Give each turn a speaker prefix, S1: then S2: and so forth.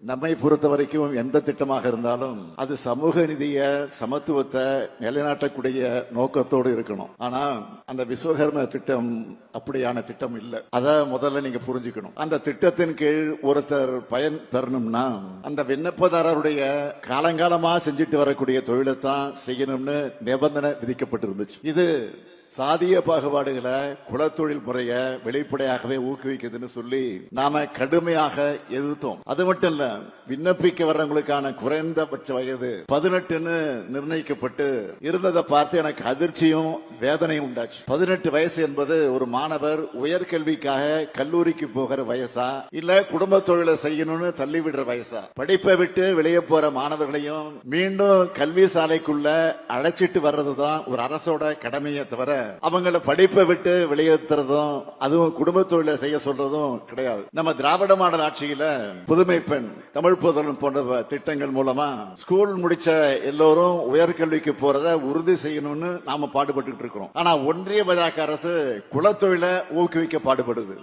S1: நம்மை பொறுத்த வரைக்கும் எந்த திட்டமாக இருந்தாலும் அது சமூக நீதிய சமத்துவத்தை நிலைநாட்டக்கூடிய நோக்கத்தோடு இருக்கணும். ஆனா அந்த விஸ்வகர்ம திட்டம் அப்படியான திட்டம் இல்ல. அத முதல்ல நீங்க புரிஞ்சுக்கணும். அந்த திட்டத்தின் கீழ் ஒருத்தர் பயன் பெறணும்னா அந்த விண்ணப்பதாரருடைய காலங்காலமா செஞ்சுட்டு வரக்கூடிய தொழிலைத்தான் செய்யணும்னு நிபந்தனை விதிக்கப்பட்டிருந்துச்சு. இது சாதிய பாகுபாடுகளை குலத்தொழில் முறைய வெளிப்படையாகவே ஊக்குவிக்குதுன்னு சொல்லி நாம கடுமையாக எதிர்த்தோம். அது மட்டும் இல்ல, விண்ணப்பிக்க வர்றவங்களுக்கான குறைந்தபட்ச வயது 18 நிர்ணயிக்கப்பட்டு இருந்ததை பார்த்து எனக்கு அதிர்ச்சியும் வேதனையும் உண்டாச்சு. 18 வயசு என்பது ஒரு மாணவர் உயர்கல்விக்காக கல்லூரிக்கு போகிற வயசா இல்ல குடும்ப தொழிலை செய்யணும்னு தள்ளிவிடுற வயசா? படிப்பை விட்டு வெளியே போற மாணவர்களையும் மீண்டும் கல்வி சாலைக்குள்ள அழைச்சிட்டு வர்றதுதான் ஒரு அரசோட கடமையை தவிர அவங்கள படிப்பை விட்டு வெளியேற்றுறதும் அதுவும் குடும்ப தொழிலை செய்ய சொல்றதும் கிடையாது. நம்ம திராவிட மாடல் ஆட்சியில புதுமை பெண், தமிழ் புதல்வன் போன்ற திட்டங்கள் மூலமா ஸ்கூல் முடிச்ச எல்லோரும் உயர்கல்விக்கு போறத உறுதி செய்யணும்னு நாம பாடுபட்டு இருக்கிறோம். ஆனா ஒன்றிய பாஜக அரசு குலத்தொழிலை ஊக்குவிக்க பாடுபடுது.